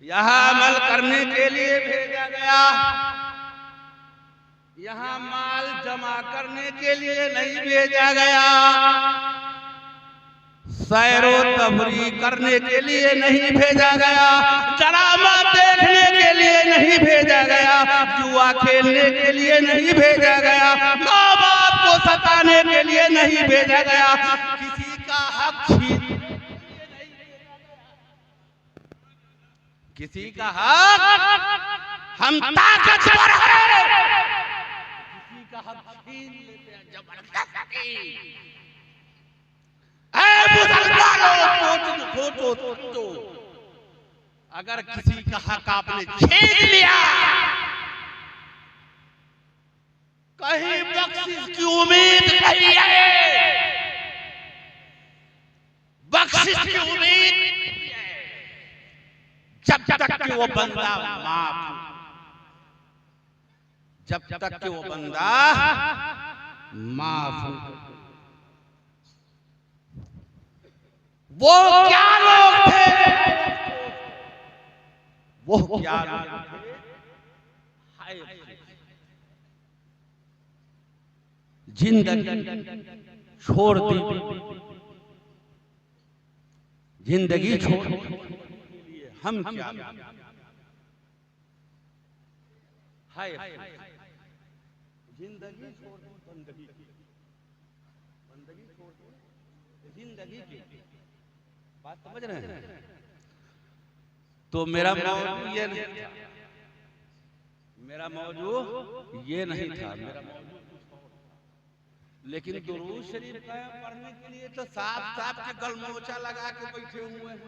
यहाँ अमल करने के लिए भेजा गया, यहाँ माल जमा करने के लिए नहीं भेजा गया, सैरो तफरी करने के लिए नहीं भेजा गया, ड्रामा देखने के लिए नहीं भेजा गया, जुआ खेलने के लिए नहीं भेजा गया, माँ बाप को सताने के लिए नहीं भेजा गया, किसी का हक छीन, किसी का हक हम ताकतवर हैं, किसी का हक छीन लेते हैं जबरदस्ती। मुसलमानों सोचो, अगर किसी का हक आपने छीन लिया, कहीं बख्शिश की उम्मीद नहीं है, बख्शिश की उम्मीद नहीं है, जब तक कि वो बंदा माफ, जब तक कि वो बंदा माफ। वो क्या लोग थे, वो क्या लोग थे, जिंदगी छोड़ दी, जिंदगी छोड़ दी, हम क्या हाय, जिंदगी छोड़ दी, बंदगी, बंदगी छोड़ दी, जिंदगी की बात समझ रहे हैं। तो मेरा मौजू ये नहीं था, मेरा मौजू ये नहीं था, मेरा मौजू लेकिन दुरूद शरीफ पढ़ने के लिए तो साफ साफ के गलमोचा लगा के बैठे हुए हैं।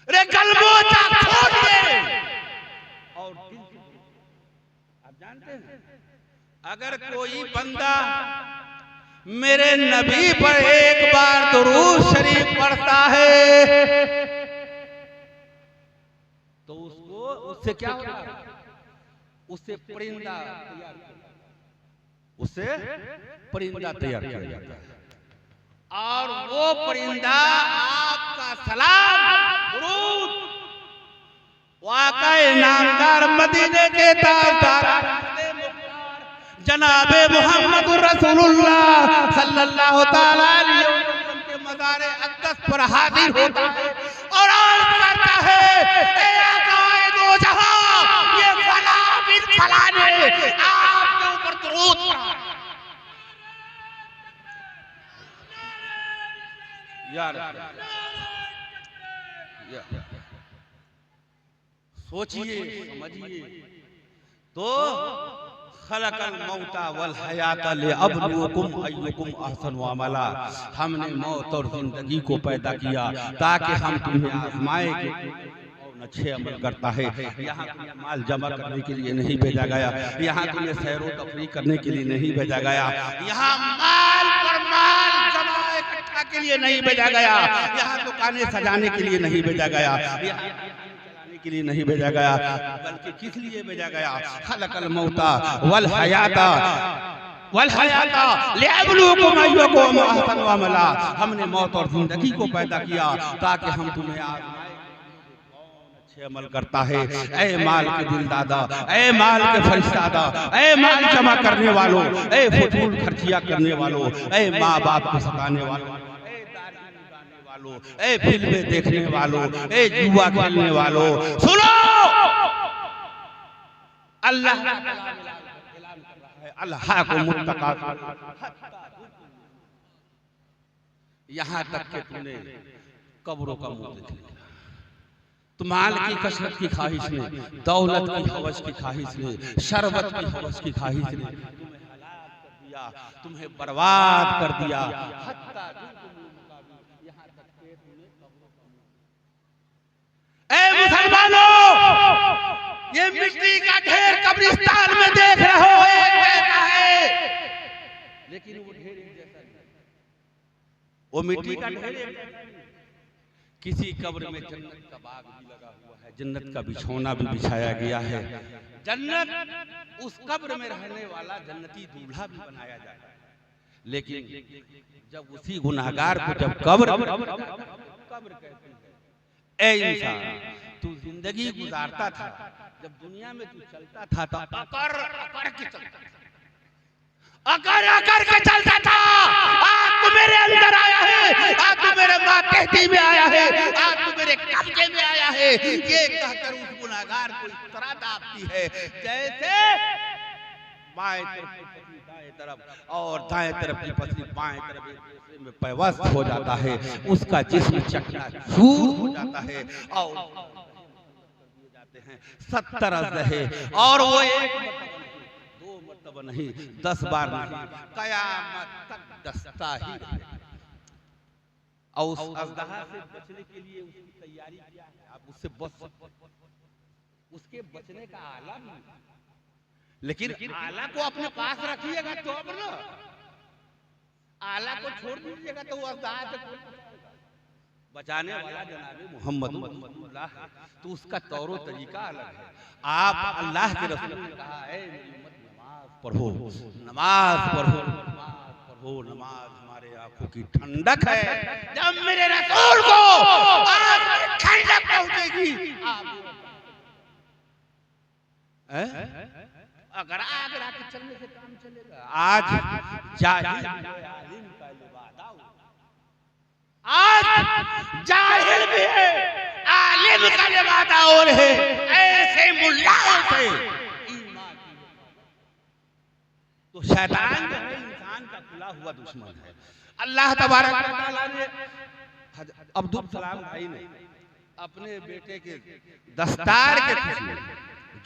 अरे गलमोचा छोड़िए और आप जानते हैं, अगर कोई बंदा मेरे नबी पर एक बार दुरूद शरीफ पढ़ता है तो उसको उससे क्या होता है, उससे परिंदा तैयार, उससे परिंदा तैयार किया जाता है और वो परिंदा आपका सलाम दुरूद वाक़ई नामदार मदीने के ताजदार जनाबे मोहम्मद रसूलुल्लाह सल्लल्लाहु तआला अलैहि वसल्लम के मज़ार अक़दस पर हाजिर होता है और अर्ज़ करता है, ए आक़ाए दो जहां, ये फला बिन फला ने आपके ऊपर दुरूद पढ़ा। यार सोचिए, समझिए, तो खलकल मौता वल हयाता लिअब्लुकुम अय्युकुम अहसनु अमला, हमने मौत और जिंदगी को पैदा किया ताकि हम तुम्हें आजमाएं कि कौन अच्छे अमल करता है। यहाँ तुम्हें माल जमा करने के लिए नहीं भेजा गया, यहाँ तुम्हें सैर व तफरीह करने के लिए नहीं भेजा गया, यहाँ माल पर माल जमा इकट्ठा के लिए नहीं भेजा गया, यहाँ दुकानें सजाने के लिए नहीं भेजा गया, के लिए नहीं भेजा गया, बल्कि किस लिए भेजा गया, खलकल मौता वल हयाता लिअब्लुकुम अय्युकुम अहसनु अमला, हमने मौत और जिंदगी को पैदा किया ताकि हम तुम्हें आजमाएं कौन अच्छे अमल करता है। ऐ माल के दिलदादा, ऐ माल के फरिश्तादा, ऐ माल जमा करने वालों, ऐ फजूल खर्चिया करने वालों, ऐ माँ बाप को सताने वालों, ए फिल्में देखने वालों, ए जुआ खेलने वालों, सुनो, अल्लाह अल्लाह को मुत्तका, यहाँ तक के तुमने कब्रों का मुंह देख लिया, तो माल की कसरत की ख्वाहिश ने, दौलत की हवस की ख्वाहिश ने, शरबत की हवस की ख्वाहिश ने तुम्हें हलाक कर दिया, तुम्हें बर्बाद कर दिया। मुसलमानों, ये मिट्टी का ढेर कब्रिस्तान में देख रहे हो, एक कहता है, लेकिन वो ढेर जैसा नहीं, वो मिट्टी का ढेर, किसी कब्र में जन्नत का बाग भी लगा हुआ है, जन्नत का बिछौना भी बिछाया गया है, जन्नत उस कब्र में रहने वाला जन्नती दूल्हा भी बनाया जाता है, लेकिन जब उसी गुनाहगार को जब कब्र कहती है, ऐ इंसान तू जिंदगी गुजारता था, जब दुनिया में तू चलता था तो अकर अकर के चलता था, अकर अकर के चलता था। आज तू मेरे अंदर आया है, आज तू मेरे मातहती में आया है, आज तू मेरे कब्जे में आया है, ये कहकर उस गुनाहगार को इस तरह दाबती है जैसे बाएं तरफ दाएं तरफ और दाएं तरफ की पत्नी बाएं तरफ एक दूसरे में पैवस्त हो जाता है, उसका जिस्म चकनाचूर हो जाता है और जाते हैं 70 अज़दहे, और वो एक दो मरतबा नहीं 10 बार नहीं, कयामत तक डसता ही रहेगा। और उस अज़दहा से बचने के लिए उसकी तैयारी क्या है, आप उससे बच उसके बचने का आला नहीं, लेकिन आला को अपने पास रखिएगा तो अब ना, आला को छोड़ दीजिएगा तो वो अज़दहा से बचाने वाला जनाबे मोहम्मद है, तो उसका तौर तरीका अलग है। आप अल्लाह के रसूल ने कहा है नमाज पढ़ो, नमाज पढ़ो, नमाज पढ़ो, नमाज हमारे आंखों की ठंडक है। जब मेरे रसूल को आंख में ठंडक पहुंचेगी, अगर आग रात चलने से काम चलेगा। आज जाहिल आलिम का लिबादा, आज जाहिल भी है, आलिम का लिबादा और है, ऐसे मुल्लाओं से ईमान। तो शैतान जो है इंसान का खुला हुआ दुश्मन है। अल्लाह तबारक व तआला ने अब्दुल सलाम भाई ने अपने बेटे के दस्तार के खुशी में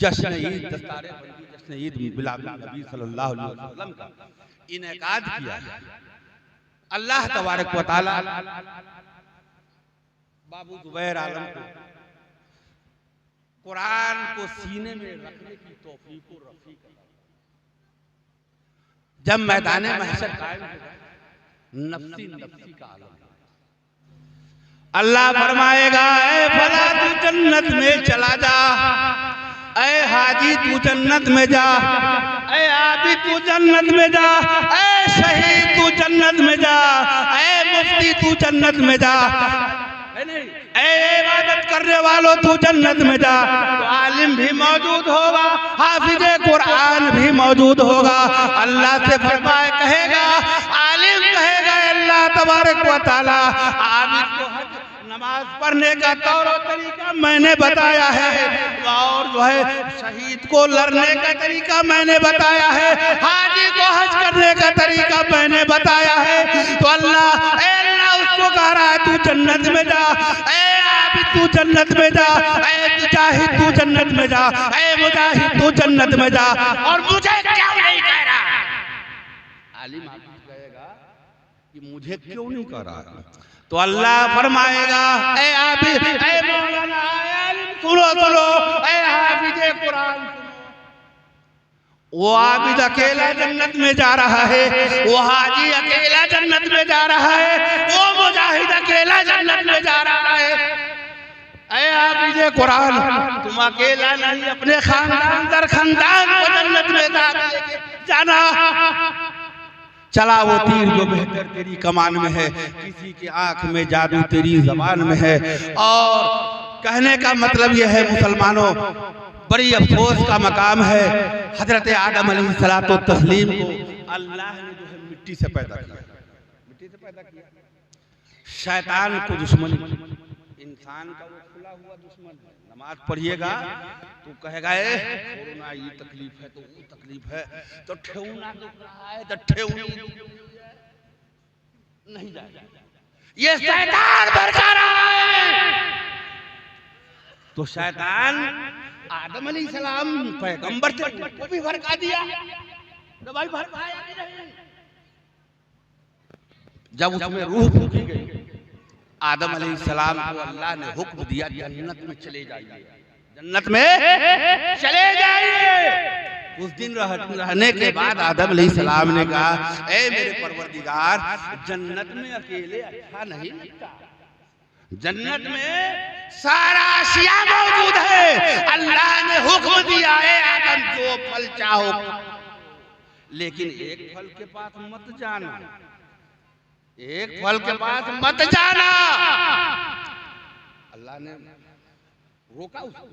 जश्न ईद, दस्तारे बंदी जश्न ईद मिलाद नबी सल्लल्लाहु अलैहि वसल्लम का इनेकाद किया। अल्लाह तबारक व तआला बाबू जुबैर आलम को कुरान को सीने में रखने की तौफीक और रफीक अता। जब मैदान महशर कायम होगा, नफ्सी नफ्सी का आलम, अल्लाह फरमाएगा ऐ फला तू जन्नत में चला जा, ऐ हाजी तू जन्नत में जा, ऐ आबिद तू जन्नत में जा, ऐ शहीद तू जन्नत में जा, ऐ मुफ्ती तू जन्नत में जा, ऐ इबादत करने वालों तू जन्नत में जा। तो आलिम भी मौजूद होगा, हाफिज़े कुरान भी मौजूद होगा। अल्लाह से फरमाए कहेगा, आलिम कहेगा अल्लाह तबारक व तआला आबिद को हज नमाज पढ़ने का तौर और तरीका मैंने बताया है, और जो है शहीद को लड़ने का तरीका मैंने बताया है, हाजी को हज करने का तरीका मैंने बताया है। तो अल्लाह उसको कह रहा है तू जन्नत में जा, ऐ आबिद तू जन्नत में जा, ऐ मुजाहिद तू जन्नत में जा, ऐ मुजाहिद तू जन्नत में जा, और मुझे क्यों नहीं कह रहा? आलिम कहेगा कि मुझे क्यों नहीं कह रहा? तो अल्लाह फरमाएगा ऐ आबिद, ऐ मौलाना, ऐ आलिम सुनो सुनो, ऐ हाफिज़े कुरान सुनो। वो आबिद अकेला जन्नत में जा रहा है, वो हाजी अकेला जन्नत में जा रहा है, वो मुजाहिद अकेला जन्नत में जा रहा है। ऐ हाफिज़े कुरान, तुम अकेला नहीं, अपने खानदान दर खानदान को जन्नत में जाना। चला वो तीर जो बेहतर तेरी कमान में है, किसी की आंख में जादू तेरी जबान में है। और कहने का मतलब यह है मुसलमानों, बड़ी अफसोस का मकाम है, हजरत आदम अलैहिस्सलातो तस्लीम को अल्लाह ने जो है मिट्टी से पैदा किया, मिट्टी से पैदा किया। शैतान को दुश्मन इंसान का वो खुला हुआ दुश्मन है। नमाज पढ़िएगा तो कहेगा छोड़ना, ये तकलीफ है तो वो तकलीफ है, तो ठेउना दुख रहा है तो ठेउनी नहीं जाएगा, ये शैतान भड़का रहा है। तो शैतान आदम अलैहिस्सलाम पैगंबर थे, वो भी भड़का दिया, तो भाई भड़काया नहीं। जब उसमें रूह फूंकी गई, आदम अलैहिस्सलाम को अल्लाह ने हुक्म दिया जन्नत में चले जाइए, जन्नत में चले जाइए। उस दिन रहने के बाद आदम अलैहिस्सलाम ने कहा ऐ मेरे परवरदिगार, जन्नत में अकेले अच्छा नहीं लगता, जन्नत में सारा अशिया मौजूद है। अल्लाह ने हुक्म दिया है आदम जो फल चाहो, लेकिन एक फल के पास मत जाना, एक फल के पास मत जाना। अल्लाह ने रोका उसको।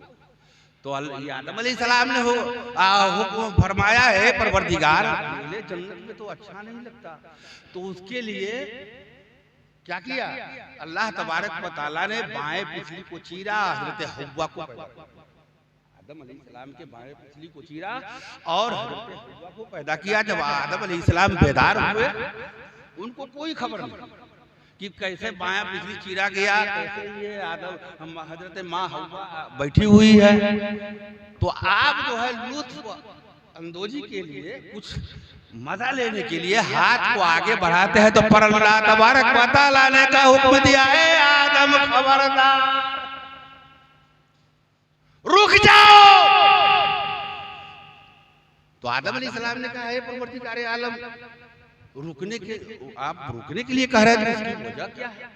तो आदम अलैहिस्सलाम ने हुक्म फरमाया है परवरदिगार मुझे जन्नत में तो अच्छा नहीं लगता, तो उसके लिए क्या किया? अल्लाह तबारक व तआला ने बाएं पिछली को चीरा, हजरत हव्वा को पैदा किया। आदम अलैहिस्सलाम के बाएं पिछली को चीरा और हजरत हव्वा को पैदा किया। जब आदम अलैहिस्सलाम बेदार हुए, उनको कोई खबर नहीं कि कैसे बायां पिछली चीरा गया, कैसे ये आदम हजरत माँ हव्वा बैठी हुई है। तो आप जो है लुत्फ अंदोजी के लिए, कुछ मजा लेने के लिए हाथ को आगे बढ़ाते हैं, तो पर अल्लाह तबारक व तआला ने का हुक्म दिया है, आदम खबरदार रुक जाओ। तो आदम अलैहिस्सलाम ने कहा है परवरदिगार आलम रुकने के, आप रुकने के लिए कह रहे थे, इसकी वजह क्या है?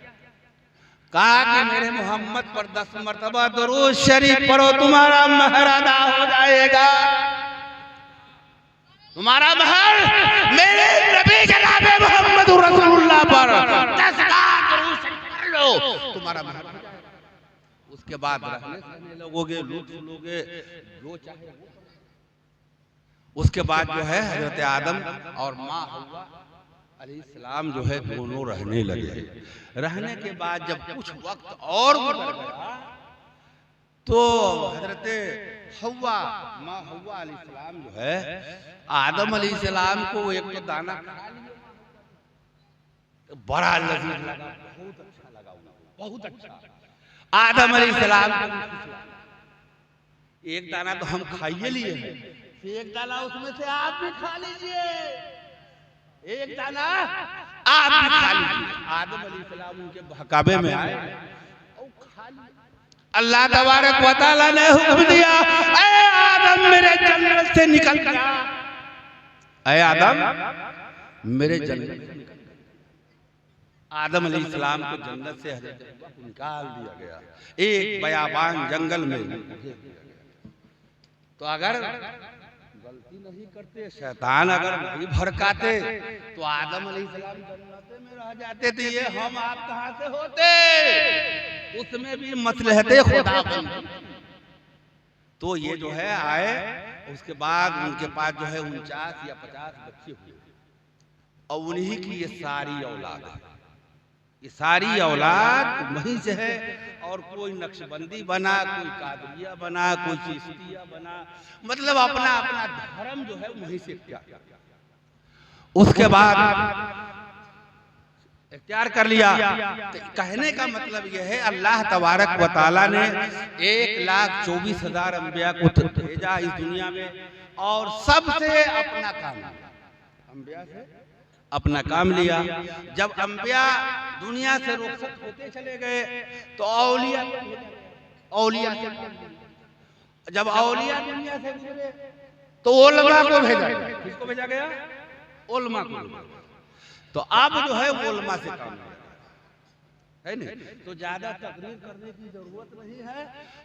कहा कि मेरे मोहम्मद पर 10 मरतबा दरूद शरीफ पढ़ो, तुम्हारा महर अदा हो जाएगा। तुम्हारा महर मेरे नबी जनाब मोहम्मद रसूलुल्लाह पर 10 बार दरूद शरीफ पढ़ लो, तुम्हारा महर हो जाएगा। उसके बाद रहने सहने लगोगे, लुत्फ लोगे, जो चाहे वो। उसके बाद जो है हजरत आदम और माँ हव्वा अलैहिस्सलाम जो है दोनों रहने लगे। रहने के बाद जब कुछ वक्त और गुजर गया, तो हजरत हव्वा माँ हव्वा अलैहिस्सलाम जो है आदम अलैहिस्सलाम को एक तो दाना खा लिया, तो बड़ा लजीज लगा, बहुत अच्छा लगा उनको, बहुत अच्छा। आदम अलैहिस्सलाम एक दाना तो हम खाइए लिए हैं, एक दाना उसमें से आप भी खा लीजिए, एक दाना आप भी खा लीजिए। आदम अलैहिस्सलाम उनके बहकावे में आए और खा लिया। अल्लाह तबारक व तआला ने हुक्म दिया, ऐ आदम मेरे जन्नत से निकल जा, ऐ आदम मेरे जन्नत से निकल जा। आदम अलैहिस्सलाम को जन्नत से हजरत हव्वा को निकाल दिया गया, एक बयाबान जंगल में। तो अगर गलती नहीं करते, शैतान अगर नहीं भड़काते, तो आदम अलैहिस्सलाम जन्नत में रह जाते थे, ये हम आप कहां से होते? उसमें भी मसलहते खुदा बंदी। तो ये जो है आए, उसके बाद उनके पास जो है 49 या 50 बच्चे हुए, और उन्हीं की ये सारी औलाद है। ये सारी औलाद वहीं से है, और कोई नक्शबंदी बना, कोई कादरिया बना, कोई चिश्तिया बना, मतलब अपना अपना धर्म जो है वहीं से इख्तियार। उसके बाद इख्तियार कर लिया। तो कहने का मतलब यह है, अल्लाह तबारक व तआला ने 1,24,000 अंबिया को भेजा इस दुनिया में, और सबसे अपना काम लिया, अंबिया से अपना काम लिया। जब अंबिया दुनिया से रुखसत होते चले गए, तो औलिया से, जब औलिया दुनिया से गुजरे, तो उलमा को भेजा। किसको भेजा गया? उलमा को। तो अब जो है उलमा से काम है नहीं, तो ज्यादा तकरीर करने की जरूरत नहीं है,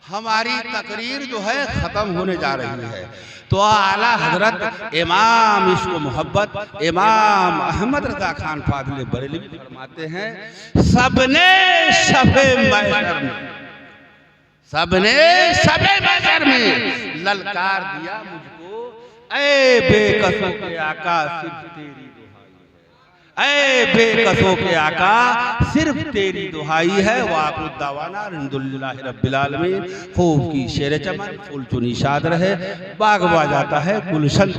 हमारी तकरीर जो है खत्म होने जा रही है। तो आला हजरत इमाम इश्क मोहब्बत इमाम अहमद रजा खान फाज़िल बरेलवी फरमाते हैं, सबने शबे महशर में, सबने शबे महशर में ललकार दिया मुझको, ऐ बेकसों के आका सिर्फ तेरी ऐ बेकसों के आका सिर्फ तेरी दुहाई है। वाक़िअत दावाना अल्हम्दुलिल्लाहि रब्बिल आलमीन। खूब की शेर चमन फूल चुनी शाद रहे, बाग बा जाता है गुलशन।